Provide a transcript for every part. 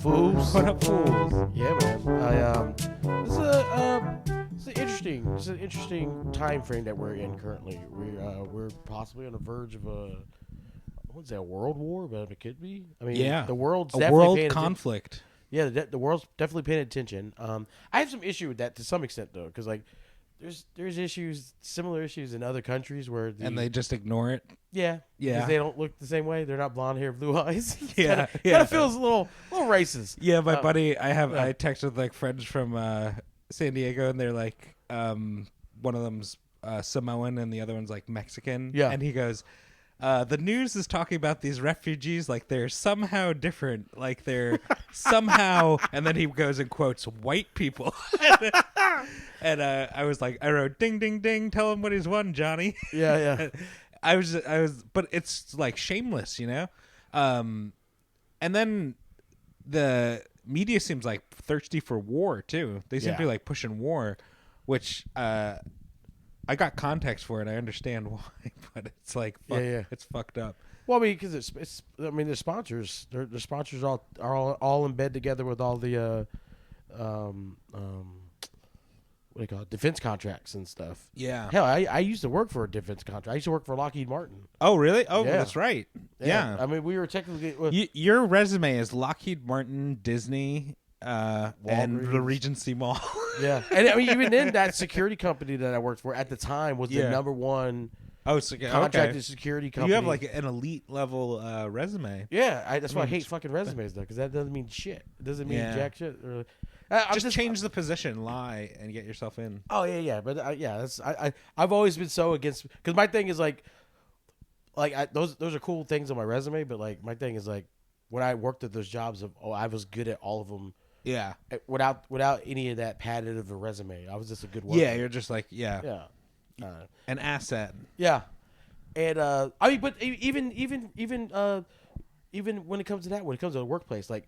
fools? What up, fools? Yeah, man. It's an interesting time frame that we're in currently. We're possibly on the verge of I wouldn't say a world war, but it could be. I mean, Yeah, the world's a definitely world paying conflict. Yeah, the world's definitely paying attention. I have some issue with that to some extent though, because like there's issues, similar issues in other countries where And they just ignore it. yeah, Yeah. because they don't look the same way. They're not blonde hair, blue eyes. Yeah, kind of feels a little racist. Yeah, my buddy, I yeah. texted like friends from San Diego, and they're like, one of them's Samoan and the other one's like Mexican. Yeah. And he goes, the news is talking about these refugees like they're somehow different, like they're somehow, and then he goes and quotes white people. And I was like, I wrote, ding, ding, ding, tell him what he's won, Johnny. Yeah. I was, but it's like shameless, you know? And then the media seems like thirsty for war too. They seem to be like pushing war, which I got context for it. I understand why, but it's like it's fucked up. Well, I mean, because it's I mean, the sponsors, their sponsors are all in bed together with all the what do you call it, defense contracts and stuff. Yeah. Hell, I used to work for a defense contract. I used to work for Lockheed Martin. Oh, really? Oh, Yeah. that's right. Yeah. I mean, we were technically Your resume is Lockheed Martin, Disney, and the Regency Mall. yeah. And I mean, even then, that security company that I worked for at the time was the number one contracted security company. You have like an elite level resume. Yeah, that's why I hate fucking resumes though, because that doesn't mean shit. It doesn't mean jack shit. Just change the position, lie, and get yourself in. Oh yeah, but that's I've always been so against, because my thing is like those are cool things on my resume, but like my thing is like when I worked at those jobs I was good at all of them. Yeah. Without any of that padded of a resume, I was just a good worker. Yeah, you're just like an asset. Yeah, and I mean, but even when it comes to that, when it comes to the workplace, like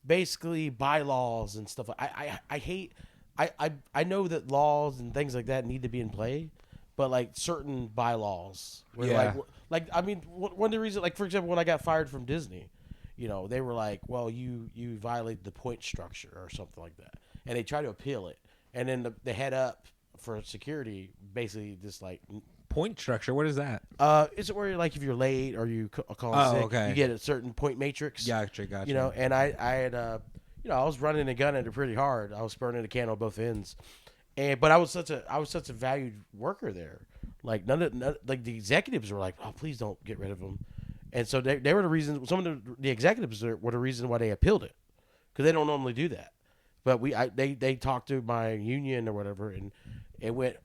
basically bylaws and stuff, I hate. I know that laws and things like that need to be in play, but like certain bylaws, where like I mean, one of the reasons, like for example, when I got fired from Disney, you know, they were like, well, you violated the point structure or something like that, and they tried to appeal it, and then the head up for security basically just like point structure. What is that? It's where like if you're late or you call sick, you get a certain point matrix. Gotcha. You know, and I had you know, I was running and gunning it pretty hard. I was burning the can on both ends, but I was such a valued worker there. Like none like the executives were like, oh, please don't get rid of him, and so they were the reason. Some of the executives were the reason why they appealed it, because they don't normally do that. But they talked to my union or whatever, and it went.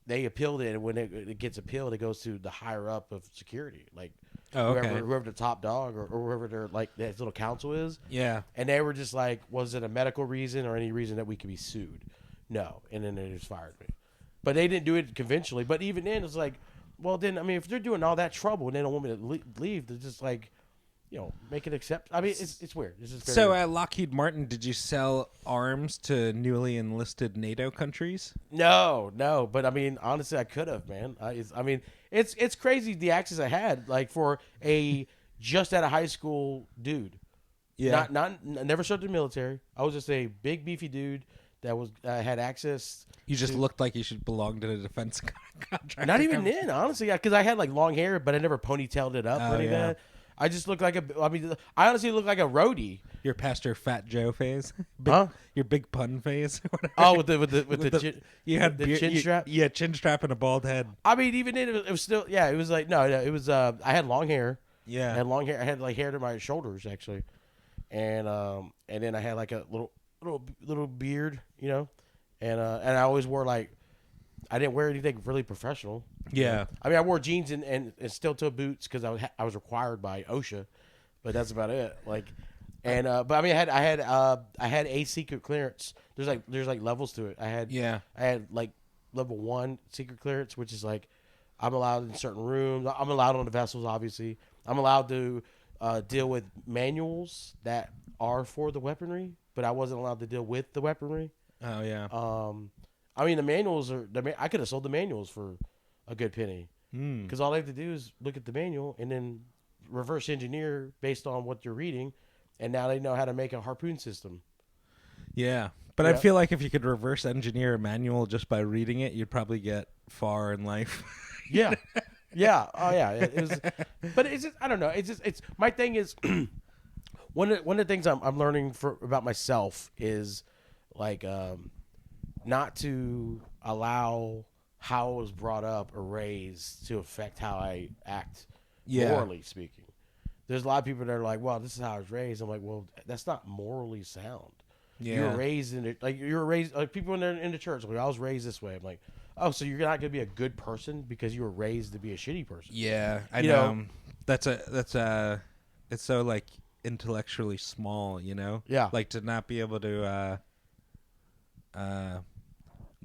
They appealed it, and when it gets appealed, it goes to the higher up of security, like whoever the top dog or whoever their like that little council is. Yeah, and they were just like, was it a medical reason or any reason that we could be sued? No, and then they just fired me. But they didn't do it conventionally. But even then, it's like, well, then I mean, if they're doing all that trouble and they don't want me to leave, they're just like, you know, make it accept. I mean, it's weird. It's just so at Lockheed Martin, did you sell arms to newly enlisted NATO countries? No. But I mean, honestly, I could have, man. I mean, it's crazy the access I had, like for a just out of high school dude. Yeah. Never served in the military. I was just a big beefy dude that was had access. You just looked like you should belong to the defense contract. Not even then, honestly, because I had like long hair, but I never ponytailed it up or anything. I just look like I honestly look like a roadie. You're past your Fat Joe phase, your big pun phase. Oh, with the chin, you had the chin strap. Yeah, chin strap and a bald head. I mean, even then, it was still it was like no, it was. I had long hair. Yeah, I had long hair. I had like hair to my shoulders actually, and then I had like a little beard, you know, and I always wore like. I didn't wear anything really professional. Yeah. I mean, I wore jeans and steel-toe boots because I was required by OSHA, but that's about it. Like, and but I mean, I had a secret clearance. There's like levels to it. I had like level 1 secret clearance, which is like I'm allowed in certain rooms. I'm allowed on the vessels, obviously. I'm allowed to deal with manuals that are for the weaponry, but I wasn't allowed to deal with the weaponry. Oh yeah. I mean, the manuals I could have sold the manuals for a good penny because all I have to do is look at the manual and then reverse engineer based on what you're reading, and now they know how to make a harpoon system. Yeah. But I Yeah. feel like if you could reverse engineer a manual just by reading it, you'd probably get far in life. Yeah. Yeah. Oh yeah. It was, but it's just, I don't know. It's my thing is one of the things I'm learning about myself is like not to allow how I was brought up or raised to affect how I act, Yeah. morally speaking. There's a lot of people that are like, "Well, this is how I was raised." I'm like, "Well, that's not morally sound." You were Yeah. raised in it, like you were raised like people in the church. Like I was raised this way. I'm like, oh, so you're not gonna be a good person because you were raised to be a shitty person. Yeah. I You know. know? That's it's so like intellectually small, Yeah, Like to not be able to uh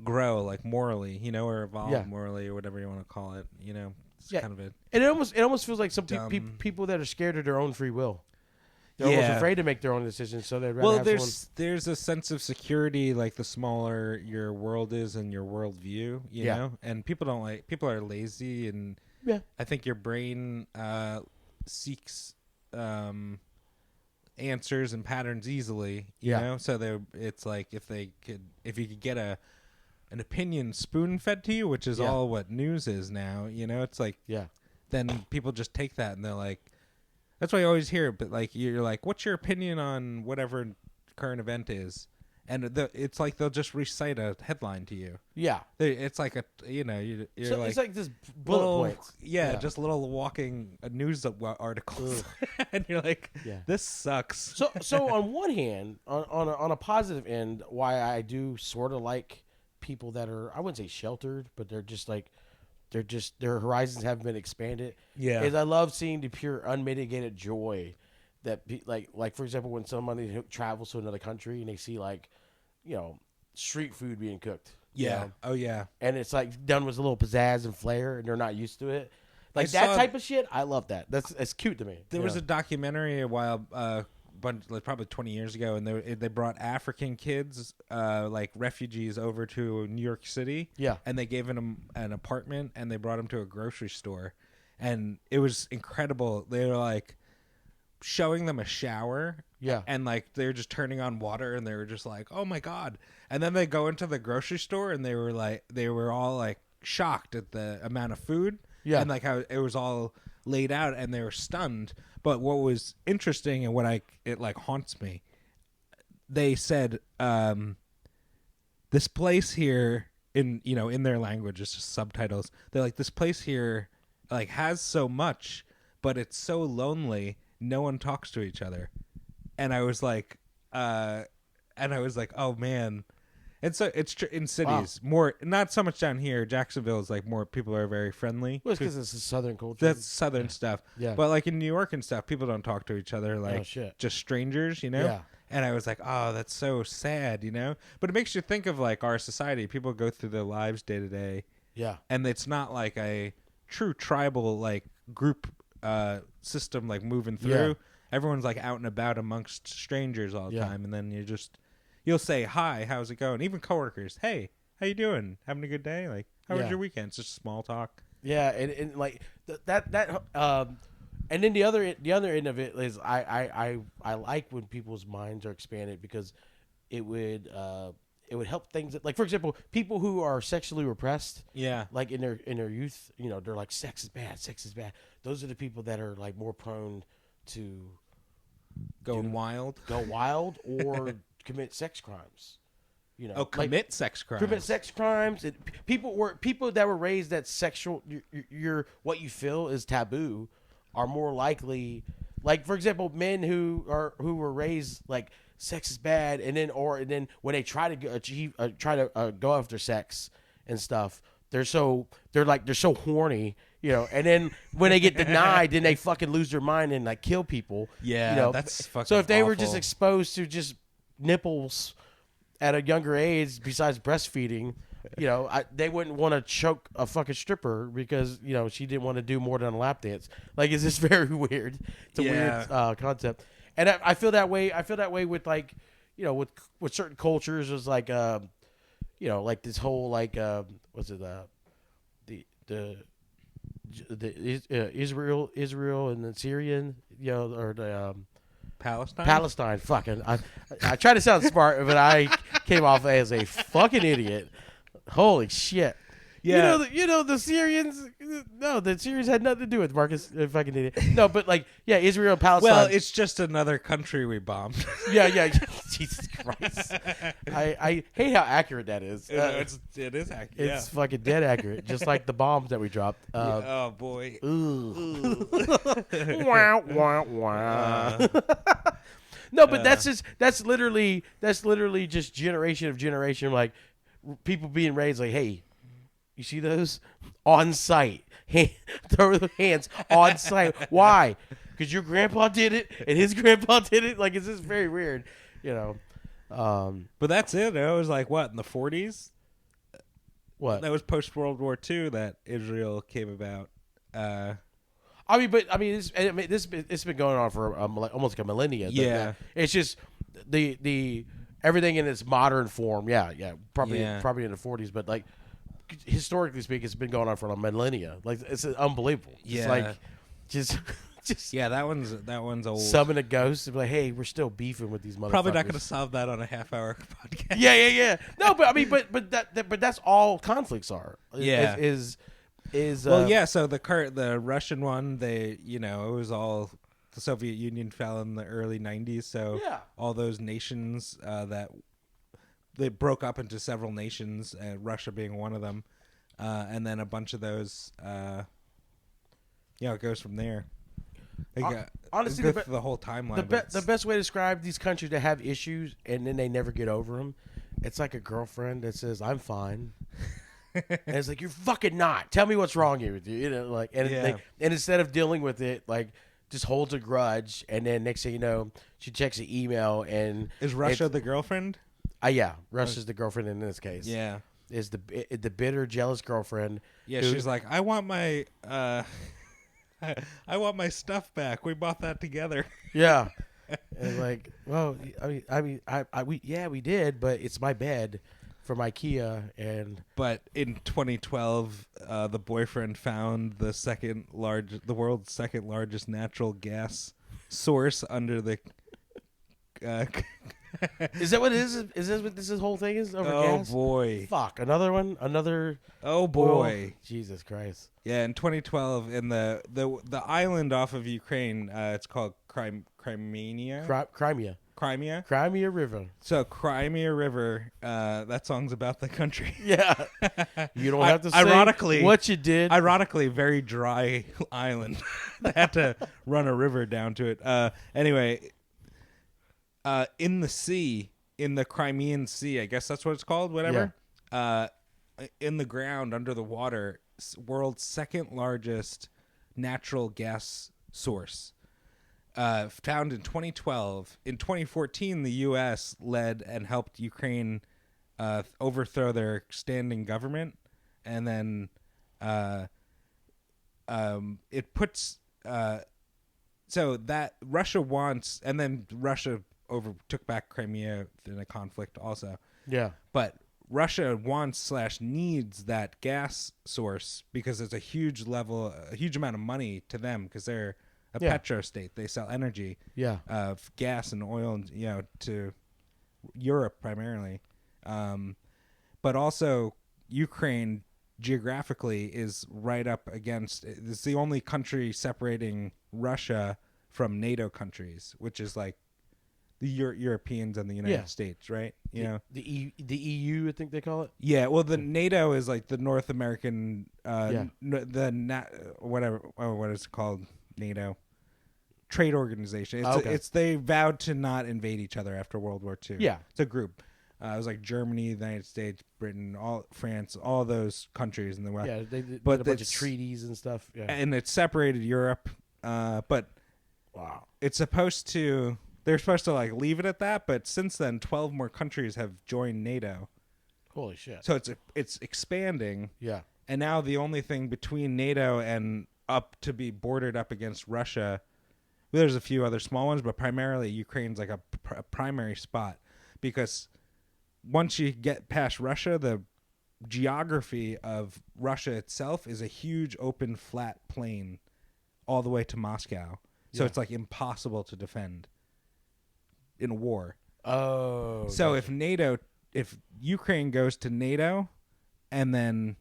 grow like morally, or evolve yeah, morally or whatever you want to call it, It's yeah. kind of a And it almost feels like some dumb. people that are scared of their own free will. They're almost Yeah. afraid to make their own decisions, so they'd rather Well, have someone. there's a sense of security, like the smaller your world is and your worldview, Yeah. And people are lazy, and Yeah, I think your brain seeks answers and patterns easily, Yeah. So it's like if you could get an opinion spoon fed to you, which is Yeah. all what news is now, it's like yeah, then people just take that and they're like, that's why I always hear it, but like you're like, what's your opinion on whatever current event is? And it's like they'll just recite a headline to you. yeah. It's like you're So like it's like this bullet little, points. yeah, just little walking news articles, and you're like, Yeah. this sucks. So on one hand, on a positive end, why I do sort of like people that are, I wouldn't say sheltered, but they're just like their horizons haven't been expanded. Yeah. Is I love seeing the pure unmitigated joy that like for example when somebody travels to another country and they see like street food being cooked. Yeah. Oh yeah. And it's like done with a little pizzazz and flair, and they're not used to it. Like I that saw- type of shit, I love that. It's cute to me. There was a documentary a while, like probably 20 years ago, and they brought African kids, like refugees, over to New York City. Yeah. And they gave them an apartment, and they brought them to a grocery store, and it was incredible. They were like showing them a shower. Yeah. And like they're just turning on water, and they were just like, "Oh my god!" And then they go into the grocery store, and they were all like shocked at the amount of food, Yeah. and like how it was all laid out, and they were stunned. But what was interesting and it like haunts me, they said, this place here in their language, it's just subtitles. They're like, this place here like has so much, but it's so lonely. No one talks to each other. And I was like, oh man. And so it's in cities more, not so much down here. Jacksonville is like more people are very friendly. Well, it's because it's a southern culture. That's southern stuff. Yeah. But like in New York and stuff, people don't talk to each other like shit. just strangers, Yeah. And I was like, oh, that's so sad, But it makes you think of like our society. People go through their lives day to day, Yeah. and it's not like a true tribal like group system like moving through. Yeah. Everyone's like out and about amongst strangers all the Yeah. time, and then you'll say hi, how's it going? Even coworkers, hey, how you doing? Having a good day? Like, how was Yeah. your weekend? It's just small talk. Yeah, and like that and then the other end of it is I like when people's minds are expanded because it would help things that, like for example, people who are sexually repressed, Yeah. like in their youth, they're like sex is bad. Those are the people that are like more prone to Going wild. go wild or commit sex crimes. Oh, commit sex crimes. Commit sex crimes. And people that were raised that sexual your what you feel is taboo are more likely, like for example, men who were raised like sex is bad, and then when they try to go after sex and stuff, they're so horny, and then when they get denied, then they fucking lose their mind and like kill people. Yeah, that's fucking so if they were just awful. exposed to just nipples at a younger age, besides breastfeeding, they wouldn't want to choke a fucking stripper because she didn't want to do more than a lap dance. Like, it's just very weird. It's a weird concept, and I feel that way. I feel that way with like, with certain cultures. Is like, like this whole like, what's it the Israel and the Syrian, or Palestine. Palestine. Fucking. I tried to sound smart, but I came off as a fucking idiot. Holy shit. Yeah. You know the Syrians. No, the Syrians had nothing to do with Marcus. Fucking idiot. No, but like, yeah, Israel, and Palestine. Well, it's just another country we bombed. yeah. Jesus Christ. I hate how accurate that is. It is accurate. It's fucking dead accurate, just like the bombs that we dropped. Oh boy. Ooh. Wah, wah, wah. No, but that's literally just generation of generation, like people being raised like, hey, you see those on site? Throw the hands on site. Why? Because your grandpa did it and his grandpa did it. Like, it's just very weird, you know. But that's it. It was like what in the 40s. What? That was post World War II that Israel came about. It's been going on for almost like a millennia. Yeah. It's just the everything in its modern form. Yeah, probably in the 40s, but like historically speaking, it's been going on for a millennia. Like, it's unbelievable. Yeah. It's like just yeah, that one's old. summon a ghost and be like, hey, we're still beefing with these motherfuckers. Probably not going to solve that on a half-hour podcast. Yeah. No, but I mean, but that's all conflicts are. Yeah. Well, yeah. So the Russian one, it was all the Soviet Union fell in the early 90s. So all those nations that they broke up into several nations, Russia being one of them, and then a bunch of those. It goes from there. Honestly, the whole timeline. The best way to describe these countries that have issues and then they never get over them, it's like a girlfriend that says, "I'm fine." And it's like, you're fucking not. Tell me what's wrong here with you. You know, like, and instead of dealing with it, like, just holds a grudge, and then next thing you know, she checks the email, and is Russia the girlfriend? Yeah, Russia's the girlfriend in this case. Yeah, is the bitter, jealous girlfriend. Yeah, she's like, I want my stuff back. We bought that together. Yeah, and like, well, we did, but it's my bed from IKEA, and but in 2012, the boyfriend found the world's second largest natural gas source under the. Is that what it is? Is this what this whole thing is over gas? Oh boy! Fuck, another one, another. Oh boy! Jesus Christ! Yeah, in 2012, in the island off of Ukraine, it's called Crimea. Crimea River. So Crimea River, that song's about the country. Yeah. You don't have to say what you did. Ironically, very dry island. They had to run a river down to it. Anyway, in the sea, in the Crimean Sea, I guess that's what it's called, whatever. Yeah. In the ground, under the water, world's second largest natural gas source. Found in 2012. In 2014, the U.S. led and helped Ukraine overthrow their standing government, and then it puts so that Russia wants, and then Russia took back Crimea in a conflict also. Yeah, but Russia wants / needs that gas source because it's a huge amount of money to them because they're a petro state. They sell energy, of gas and oil, to Europe primarily, but also Ukraine geographically is right up against. It's the only country separating Russia from NATO countries, which is like the Europeans and the United States, right? The EU, I think they call it. Yeah, well, the NATO is like the North American, whatever. Oh, what is it called? NATO trade organization. It's they vowed to not invade each other after World War II. Yeah, it's a group. It was like Germany, the United States, Britain, France, all those countries in the West. Yeah, they did a bunch of treaties and stuff. Yeah. And it separated Europe. But wow, it's supposed to. They're supposed to like leave it at that. But since then, 12 more countries have joined NATO. Holy shit! So it's expanding. Yeah. And now the only thing between NATO and up to be bordered up against Russia, well, there's a few other small ones, but primarily Ukraine's like a primary spot because once you get past Russia, the geography of Russia itself is a huge open flat plain all the way to Moscow. So it's like impossible to defend. in a war. Oh. So gotcha. if Ukraine goes to NATO, and then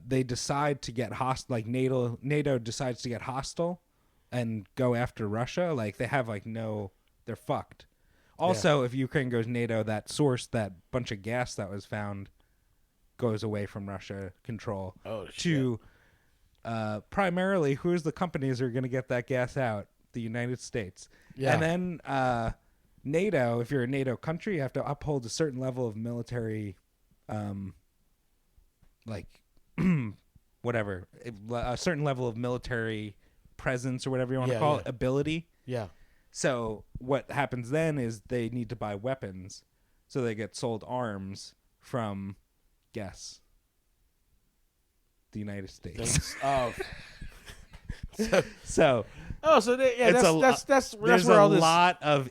they decide to get hostile, like NATO decides to get hostile and go after Russia, like they have like no, they're fucked. Yeah. Also, if Ukraine goes NATO, that bunch of gas that was found goes away from Russia control Oh shit. to primarily who's the companies that are going to get that gas out? The United States. Yeah. And then NATO, if you're a NATO country, you have to uphold a certain level of military, like whatever, a certain level of military presence or whatever you want to call it, ability. Yeah. So what happens then is they need to buy weapons, so they get sold arms from, guess, the United States. Oh. So that's there's where a all this. lot of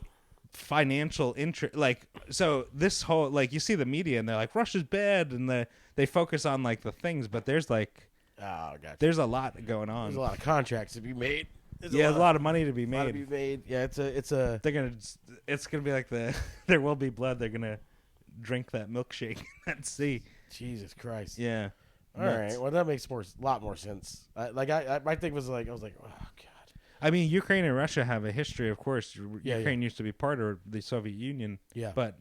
financial interest. Like, so this whole, like, you see the media and they're like, Russia's bad, and they focus on like the things, but there's like, Oh, gotcha. there's a lot going on. There's a lot of contracts to be made. There's a lot of money to be made. Yeah, it's a. It's gonna be like there will be blood. They're gonna drink that milkshake and see. Jesus Christ. Yeah. All right. Well, that makes a lot more sense. My thing was like, I was like, oh god. I mean, Ukraine and Russia have a history, of course. Yeah, Ukraine used to be part of the Soviet Union. Yeah. But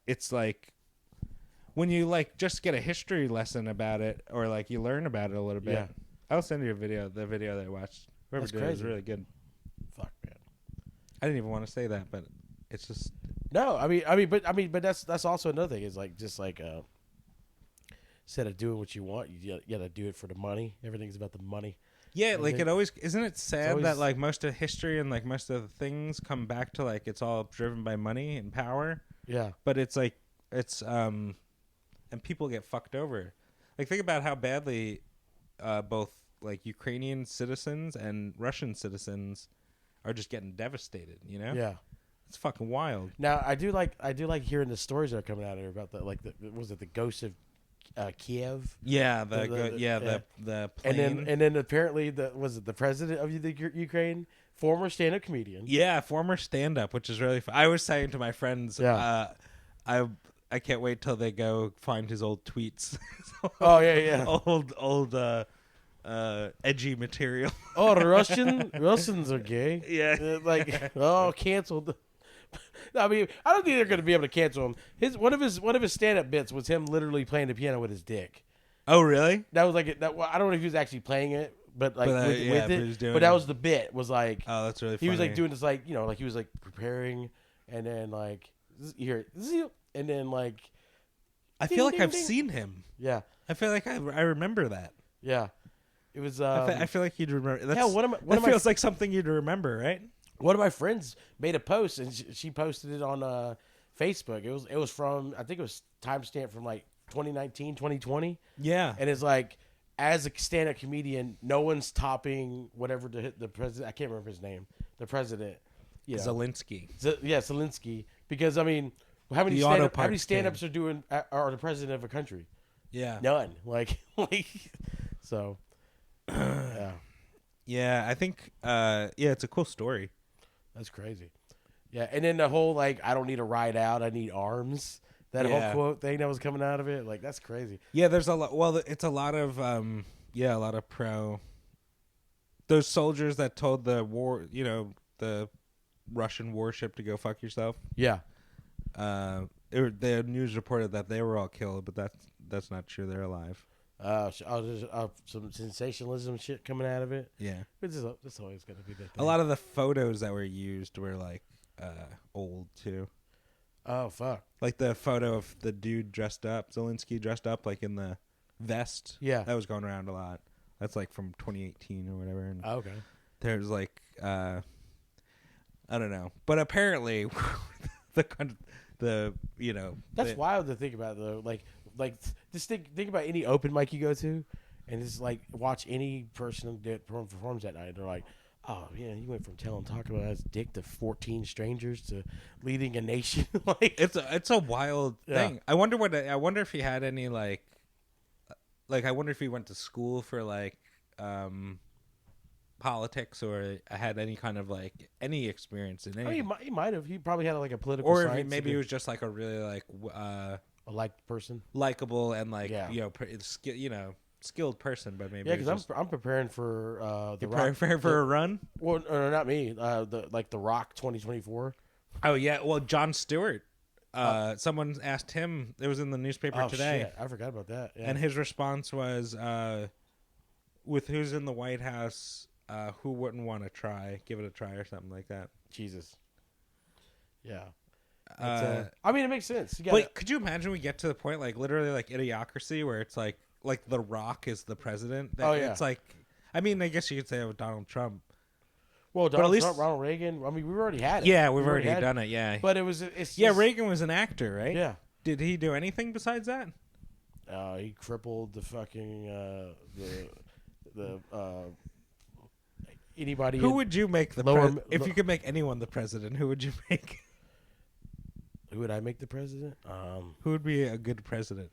it's like when you like just get a history lesson about it, or like you learn about it a little bit. Yeah. I'll send you the video that I watched. Whoever That's did it was crazy. really good. Fuck, man. I didn't even want to say that, but it's just No, but that's also another thing. Is like just like instead of doing what you want, you gotta do it for the money. Everything's about the money. yeah. And Like then- it always isn't it sad always- that like most of history and like most of the things come back to like it's all driven by money and power. Yeah. But it's like and people get fucked over. Like think about how badly both like Ukrainian citizens and Russian citizens are just getting devastated, you know? Yeah. It's fucking wild. Now I do like hearing the stories that are coming out of here about the ghost of Kiev. Yeah, the plane. And then apparently the president of the Ukraine, former stand-up comedian. Yeah, former stand-up, which is really fun. I was saying to my friends, I can't wait till they go find his old tweets. Oh yeah. old edgy material. Oh, Russians are gay. Yeah. Canceled. I mean, I don't think they're going to be able to cancel him. One of his stand-up bits was him literally playing the piano with his dick. Oh, really? That was like I don't know if he was actually playing it, but like with he was it. doing But that it. was the bit. Was like Oh, that's really funny. he was like doing this like like he was like preparing, and then like here, and then like I feel like ding, I've ding. seen him. yeah, I feel like I remember that. yeah. It was. I feel like you'd remember. That's, hell, that feels like something you'd remember, right? One of my friends made a post, and she posted it on Facebook. It was from, I think it was timestamp from like 2019, 2020. Yeah. And it's like, as a stand-up comedian, no one's topping whatever the president. I can't remember his name. The president. Yeah. Zelensky. Zelensky. Because I mean, how many The auto how many parts stand-ups are the president of a country? Yeah. None. Like so. Yeah. Yeah, I think. It's a cool story. That's crazy. Yeah, and then the whole like, I don't need a ride out, I need arms. That whole quote thing that was coming out of it, like that's crazy. Yeah, there's a lot. Well, it's a lot of a lot of pro. Those soldiers that told the the Russian warship to go fuck yourself. Yeah. The news reported that they were all killed, but that's not true. They're alive. There's some sensationalism shit coming out of it. Yeah, It's always going to be that thing. a lot of the photos that were used were like old too. Oh fuck. Like the photo of the dude dressed up, Zelensky dressed up like in the vest. Yeah. That was going around a lot. That's like from 2018 or whatever. And Okay. there's like I don't know, but apparently That's wild to think about though. Like just think about any open mic you go to, and just like watch any person that performs that night. They're like, oh yeah, he went from talking about his dick to 14 strangers to leading a nation. Like it's a wild Yeah. thing. I wonder if he had any like I wonder if he went to school for like politics or had any kind of like any experience in I anything. mean, he might have. He probably had like a political Or if science. maybe he was just like a really like a liked person. likable and like Yeah. skilled person, but maybe Yeah, it was because just, I'm preparing for the you're Rock. preparing for a run. Well, no, not me. The Rock 2024. Oh yeah, well Jon Stewart. Someone asked him. It was in the newspaper Oh today, shit, I forgot about that. Yeah. and his response was, "With who's in the White House, who wouldn't want to give it a try or something like that." Jesus. Yeah. I mean, it makes sense. But could you imagine we get to the point like literally like Idiocracy where it's like The Rock is the president? Oh, yeah. It's like, I mean, I guess you could say that with Donald Trump. Well, at least Trump, Ronald Reagan. I mean, we've already had it. Yeah, we've already had done it. Yeah, But it's just, Reagan was an actor, right? Yeah. Did he do anything besides that? He crippled the fucking anybody. Who would you make if you could make anyone the president? Who would you make? Who would I make the president? Who would be a good president?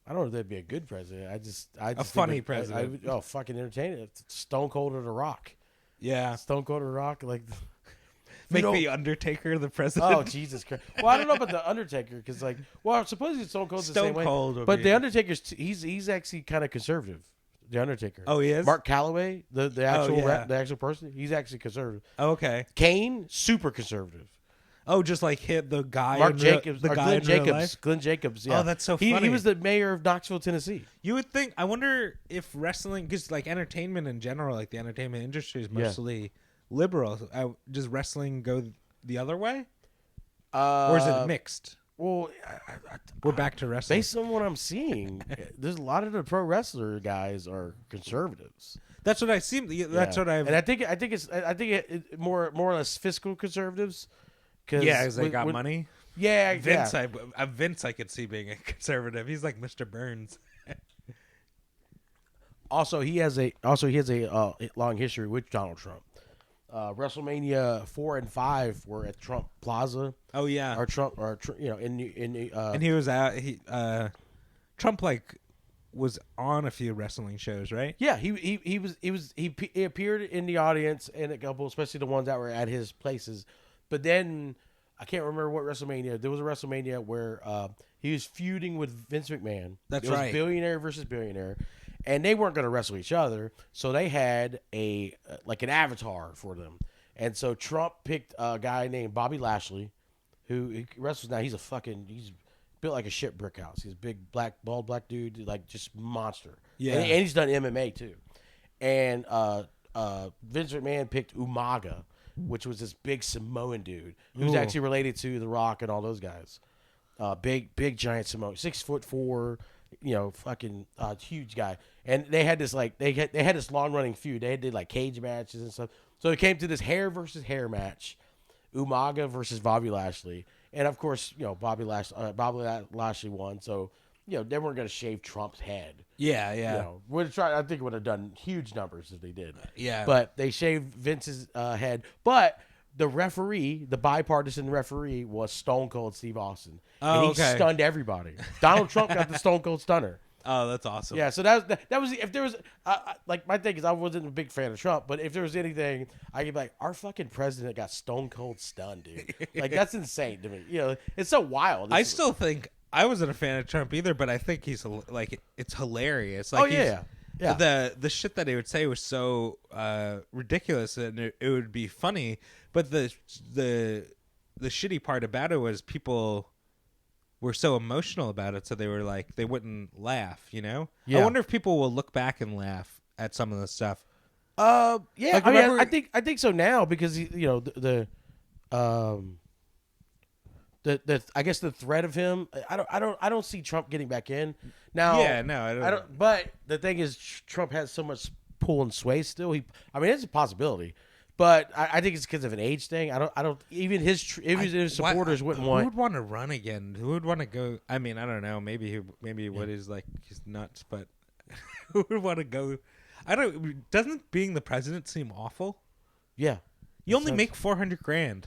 I don't know if that'd be a good president. I just A funny president. Fucking entertaining. Stone Cold or The Rock. Yeah, Stone Cold or The Rock. Like, make the Undertaker the president. Oh Jesus Christ! Well, I don't know about the Undertaker because, like, well, supposedly Stone Cold's the same way. Cold, But the Undertaker's he's actually kind of conservative. The Undertaker. Oh, he is? Mark Calloway, the actual the actual person. He's actually conservative. Oh, okay. Kane, super conservative. Oh, just like hit the guy. Mark Jacobs, the or guy Glenn in real Jacobs. life? Glenn Jacobs. Yeah. Oh, that's so He funny. was the mayor of Knoxville, Tennessee. You would think. I wonder if wrestling, because like entertainment in general, like the entertainment industry is mostly liberal. Does wrestling go the other way, or is it mixed? Well, We're back to wrestling. based on what I'm seeing, there's a lot of the pro wrestler guys are conservatives. That's what I see. That's what I've. And I think it more or less fiscal conservatives. Because they got money. Yeah, Vince, yeah. Vince, I could see being a conservative. He's like Mr. Burns. Also, he has a long history with Donald Trump. WrestleMania 4 and 5 were at Trump Plaza. Oh yeah, and he was out. Trump like was on a few wrestling shows, right? Yeah, he appeared in the audience in a couple, especially the ones that were at his places. But then I can't remember what WrestleMania. There was a WrestleMania where he was feuding with Vince McMahon. That's it was right. Billionaire versus billionaire, and they weren't going to wrestle each other, so they had an avatar for them. And so Trump picked a guy named Bobby Lashley, who he wrestles now. He's built like a shit brick house. He's a big bald black dude, like just monster. Yeah, and he's done MMA too. And Vince McMahon picked Umaga, which was this big Samoan dude who's actually related to The Rock and all those guys. Big giant Samoan, 6'4", fucking huge guy. And they had this they had this long running feud. They did like cage matches and stuff. So it came to this hair versus hair match, Umaga versus Bobby Lashley, and of course Bobby Lashley won. So they weren't going to shave Trump's head. Yeah. I think it would have done huge numbers if they did. Yeah. But they shaved Vince's head. But the referee, the bipartisan referee, was Stone Cold Steve Austin. Oh, and he stunned everybody. Donald Trump got the Stone Cold Stunner. Oh, that's awesome. Yeah, so that was if there was my thing is I wasn't a big fan of Trump, but if there was anything, I could be like, our fucking president got Stone Cold stunned, dude. Like that's insane to me. It's so wild. I still think I wasn't a fan of Trump either, but I think he's like it's hilarious. Like, yeah. The shit that he would say was so ridiculous, and it would be funny. But the shitty part about it was people were so emotional about it, so they were like they wouldn't laugh. Yeah. I wonder if people will look back and laugh at some of the stuff. Yeah. Like, I think so now because the I guess the threat of him. I don't see Trump getting back in now. Yeah, no, I don't. But the thing is, Trump has so much pull and sway still. It's a possibility, but I think it's because of an age thing. I don't even his supporters wouldn't want. Who would want to run again? Who would want to go? I mean, I don't know. Maybe what is like he's nuts, but who would want to go? Doesn't being the president seem awful? Yeah, you only make $400,000.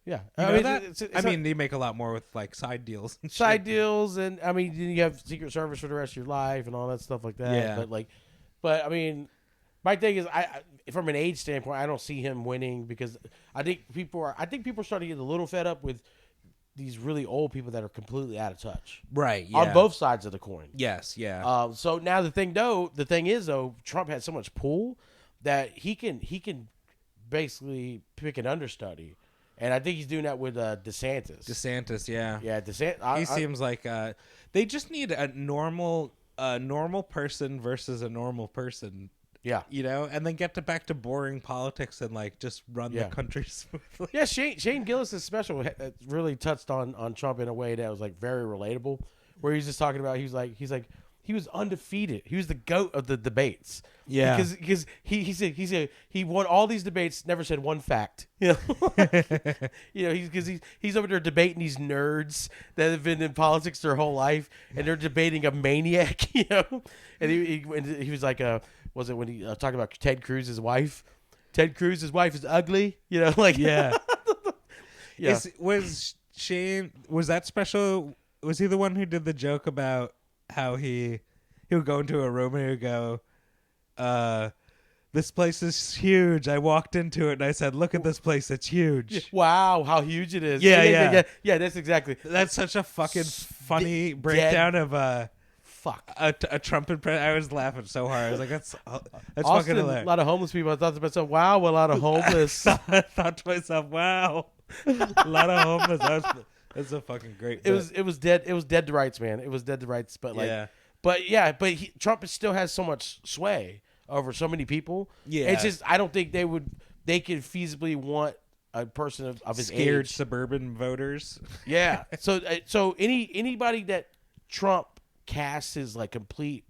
Yeah, you know that? They make a lot more with like side deals. And side deals, and you have Secret Service for the rest of your life and all that stuff like that. Yeah, but I mean, My thing is, from an age standpoint, I don't see him winning because I think people are starting to get a little fed up with these really old people that are completely out of touch. Right. Yeah. On both sides of the coin. Yes. Yeah. So now the thing is Trump has so much pull that he can basically pick an understudy, and I think he's doing that with DeSantis. Yeah. Yeah, DeSantis. He seems like they just need a normal person versus a normal person. Yeah. And then get back to boring politics and like just run the country smoothly. Yeah, Shane Gillis' special really touched on Trump in a way that was like very relatable, where he's just talking about he's like he was undefeated. He was the GOAT of the debates. Yeah. Because he said he won all these debates, never said one fact. He's over there debating these nerds that have been in politics their whole life, and they're debating a maniac. And he was like, was it when he talked about Ted Cruz's wife? Ted Cruz's wife is ugly. Yeah. Yeah. Was that special? Was he the one who did the joke about how he would go into a room and he would go, this place is huge. I walked into it and I said, look at this place. It's huge. Wow, how huge it is. Yeah. Yeah, that's exactly. That's such a fucking funny breakdown of a Trump impression. I was laughing so hard. I was like, that's Austin, fucking hilarious. A lot of homeless people. I thought to myself, wow, a lot of homeless. I thought to myself, wow, a lot of homeless. That's a fucking great. It was dead. It was dead to rights, man. It was dead to rights. But Trump still has so much sway over so many people. Yeah, it's just I don't think they could feasibly want a person of his scared age. suburban voters. Yeah. So anybody that Trump casts his like complete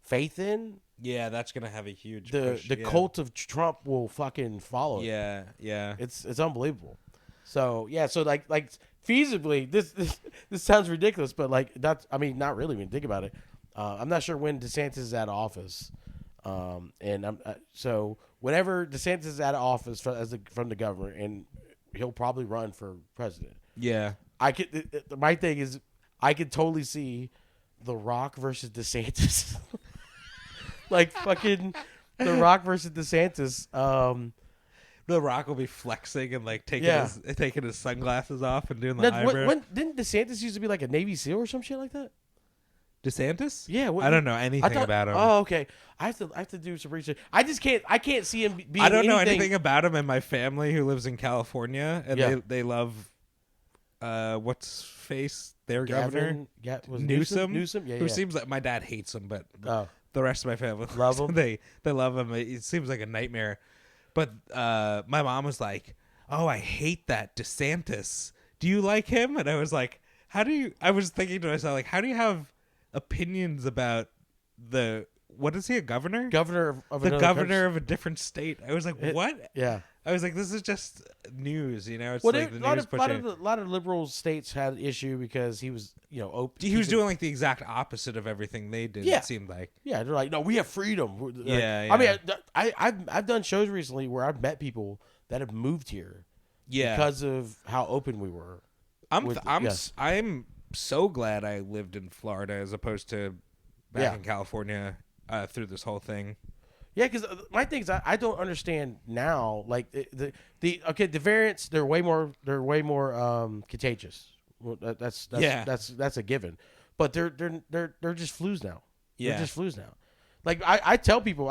faith in. Yeah, that's gonna have a huge the cult of Trump will fucking follow. Yeah. It's unbelievable. So like feasibly, this sounds ridiculous, but like that's not really when you think about it. I'm not sure when DeSantis is out of office, and so whenever DeSantis is out of office from the governor, and he'll probably run for president. Yeah, my thing is, I could totally see The Rock versus DeSantis, like fucking The Rock versus DeSantis. The Rock will be flexing and like taking his sunglasses off and doing the eyebrow. When didn't DeSantis used to be like a Navy SEAL or some shit like that? DeSantis? Yeah, I don't know anything about him. Oh, okay. I have to do some research. I can't see him being. I don't know anything about him, and my family who lives in California, and they love what's face their governor Newsom. Who seems like my dad hates him, but Oh. the rest of my family Love him? They love him. It seems like a nightmare. But my mom was like, "Oh, I hate that DeSantis. Do you like him?" And I was like, "How do you?" I was thinking to myself, like, "How do you have opinions about what is he, a governor? Governor of the another governor country. of a different state." I was like, "What?" Yeah. I was like, "This is just news, It's Well, like the a news lot of liberal states had an issue because he was, open. He was doing like the exact opposite of everything they did. Yeah. It seemed like. Yeah, they're like, no, we have freedom. Yeah, I mean, I've done shows recently where I've met people that have moved here. Yeah. Because of how open we were. I'm so glad I lived in Florida as opposed to back in California through this whole thing. Yeah, because my thing is I don't understand now. Like the variants, they're way more contagious. Well, that's a given. But they're just flus now. Yeah, they're just flus now. Like I told people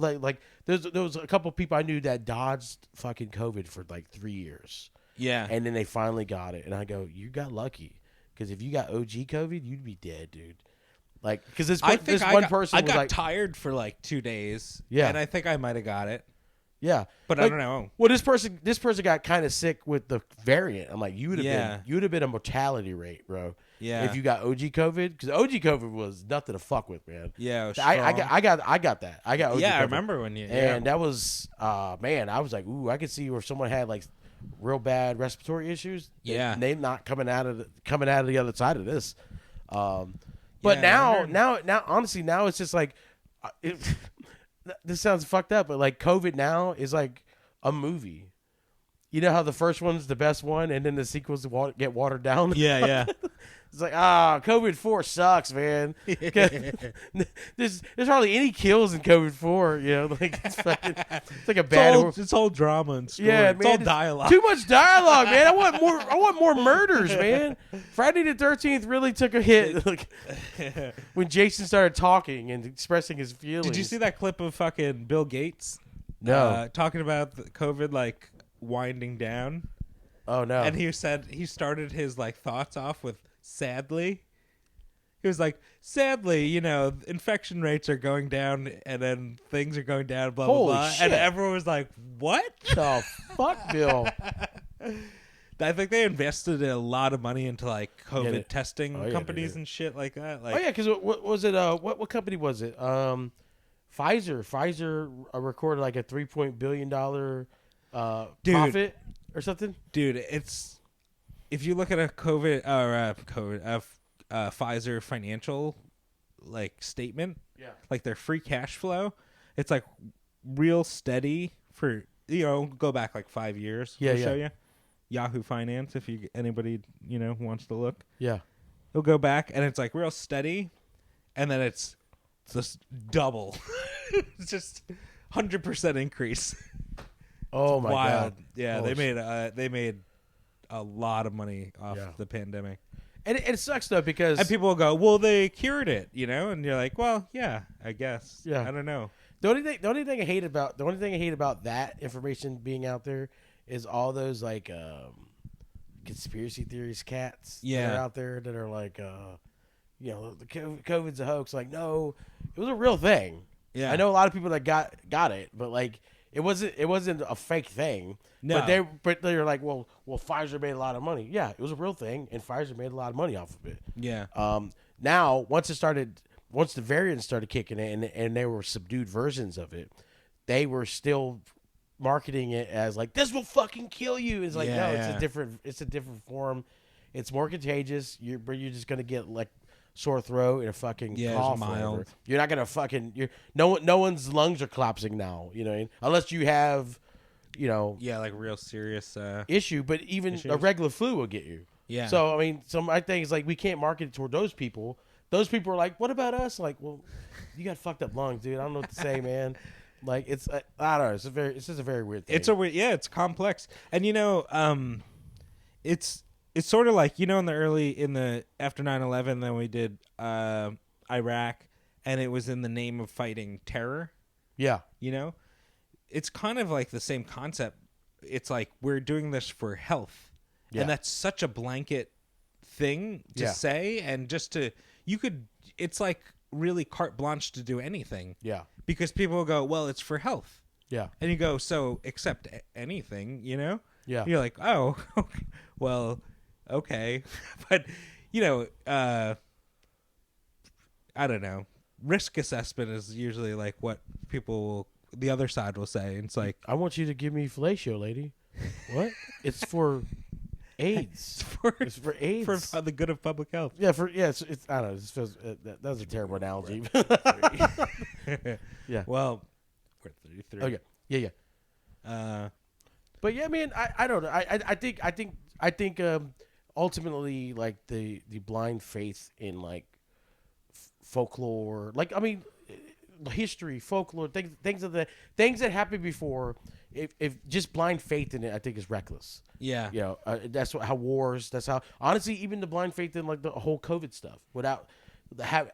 that like there was a couple people I knew that dodged fucking COVID for like 3 years. Yeah, and then they finally got it, and I go, you got lucky, because if you got OG COVID, you'd be dead, dude. Like, because I got tired for like 2 days. Yeah, and I think I might have got it. Yeah, but I don't know. Well, this person got kind of sick with the variant. I'm like, you'd have been a mortality rate, bro. Yeah, if you got OG COVID, because OG COVID was nothing to fuck with, man. Yeah, I got that. I got OG. Yeah, COVID. I remember when you. And that was, man, I was like, ooh, I could see where someone had like real bad respiratory issues. Yeah, and they not coming out of the other side of this. But now, honestly, now it's just like, this sounds fucked up, but like COVID now is like a movie. you know how the first one's the best one, and then the sequels get watered down. Yeah. It's like, COVID-4 sucks, man. there's hardly any kills in COVID-4. You know, like it's like a bad. It's all drama and story. Yeah, it's man, all dialogue. Too much dialogue, man. I want more murders, man. Friday the 13th really took a hit when Jason started talking and expressing his feelings. Did you see that clip of fucking Bill Gates? No. Talking about the COVID like winding down. Oh no. And he said he started his like thoughts off with sadly. He was like, sadly, you know, infection rates are going down and then things are going down, blah, Holy blah, blah. shit. And everyone was like, what? The fuck, Bill? I think they invested a lot of money into like COVID testing companies dude. And shit like that. Like, Oh yeah, because what was it? What company was it? Pfizer. Pfizer recorded like a $3 billion profit or something. Dude, it's if you look at a Pfizer financial like statement, like their free cash flow, it's like real steady for go back like 5 years. Yeah, I'll show you Yahoo Finance if anybody wants to look. Yeah, it'll go back and it's like real steady, and then it's just double. It's just 100% increase. Oh my wild. God! Yeah, they made a lot of money off the pandemic. And it sucks though because people will go, well, they cured it, and you're like, well, yeah, I guess. Yeah, I don't know. The only thing I hate about that information being out there is all those like conspiracy theories cats that are out there that are like the COVID's a hoax. Like, no, it was a real thing. Yeah, I know a lot of people that got it, but like it wasn't a fake thing. No, but they're like, well, Pfizer made a lot of money. Yeah, it was a real thing, and Pfizer made a lot of money off of it. Yeah. Now once the variants started kicking in, and there were subdued versions of it, they were still marketing it as like, this will fucking kill you. It's like, it's a different form. It's more contagious. You're just gonna get like sore throat and a fucking cough. Mild. You're not gonna fucking no one's lungs are collapsing now. You know, unless you have, like real serious issue. But even a regular flu will get you. Yeah. So I mean, my thing is like, we can't market it toward those people. Those people are like, what about us? Like, well, you got fucked up lungs, dude. I don't know what to say, man. Like, it's I don't know. It's just a very weird thing. It's complex, and it's sort of like after 9/11, then we did Iraq, and it was in the name of fighting terror. Yeah, it's kind of like the same concept. It's like, we're doing this for health, and that's such a blanket thing to say, and just to it's like really carte blanche to do anything. Yeah, because people will go, well, it's for health. Yeah, and you go, so accept anything, Yeah, you're like, oh, well. Okay, but I don't know. Risk assessment is usually like what the other side will say. It's like, I want you to give me fellatio, lady. What? It's for AIDS. It's for AIDS. For the good of public health. Yeah. It's I don't know. It feels, that was a terrible analogy. Yeah. Well, we're 33. Okay. Yeah. But yeah, man, I don't know. I think ultimately, like the blind faith in like folklore, like, I mean, history, folklore, things that happened before. If just blind faith in it, I think is reckless. Yeah, that's how wars. That's how, honestly, even the blind faith in like the whole COVID stuff without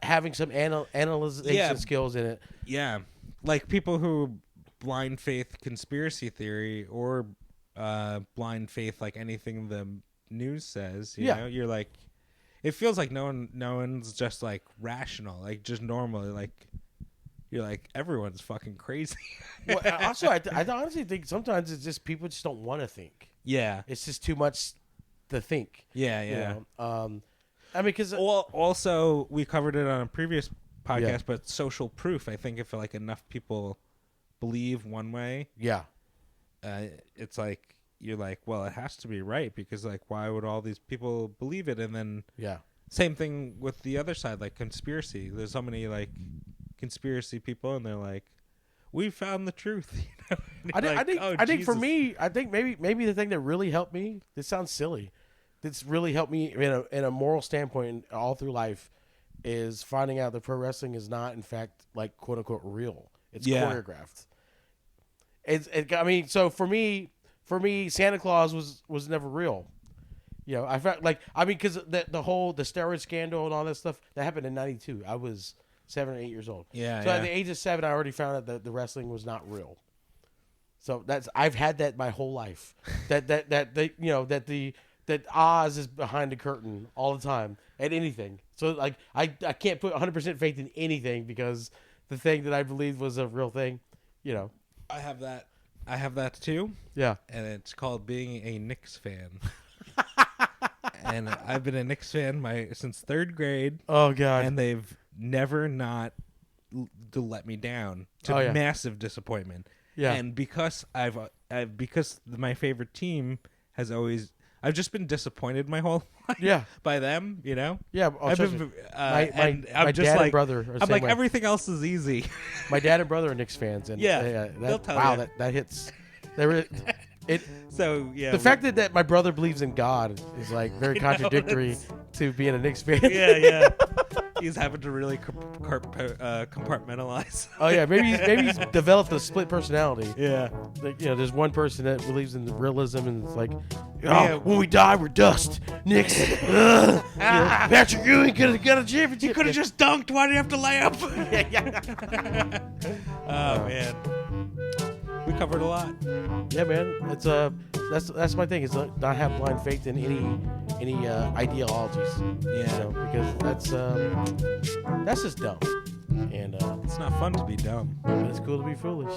having some analyzation skills in it. Yeah, like people who blind faith conspiracy theory or blind faith like anything the news says, you know, you're like, it feels like no one's just like rational, like just normal, like you're like, everyone's fucking crazy. Well, also, I honestly think sometimes it's just people just don't want to think. Yeah, it's just too much to think. Yeah. I mean, because also we covered it on a previous podcast, but social proof. I think if like enough people believe one way, it's like, you're like, well, it has to be right, because like, why would all these people believe it? And then same thing with the other side, like conspiracy. There's so many like conspiracy people, and they're like, we found the truth. You know? I think for me, I think maybe the thing that really helped me. This sounds silly. That's really helped me in a moral standpoint all through life, is finding out that pro wrestling is not in fact like quote unquote real. It's choreographed. I mean, so for me, Santa Claus was never real. You know, I felt like because the steroid scandal and all that stuff that happened in '92. I was 7 or 8 years old. Yeah. So at the age of 7, I already found out that the wrestling was not real. So I've had that my whole life. that Oz is behind the curtain all the time at anything. So like I can't put 100% faith in anything because the thing that I believed was a real thing, you know. I have that too. Yeah. And it's called being a Knicks fan. And I've been a Knicks fan since 3rd grade. Oh God. And they've never not let me down to massive disappointment. Yeah. And because because my favorite team has always, I've just been disappointed my whole life. Yeah. By them, you know. Yeah. My I'm just dad and brother. Are the I'm same like way. Everything else is easy. My dad and brother are Knicks fans, and they'll tell you. that hits. So yeah. The fact that my brother believes in God is like very contradictory to being a Knicks fan. Yeah. He's having to really compartmentalize. Oh yeah, maybe he's developed a split personality. Yeah. Like, you know, there's one person that believes in the realism, and it's like, when we die, we're dust. Knicks. Patrick Ewing could have got a championship. You could have just dunked. Why do you have to lay up? Oh man, we covered a lot. Yeah, man. It's that's my thing. Is not have blind faith in any ideologies. Yeah, you know, because that's just dumb. And it's not fun to be dumb, but it's cool to be foolish.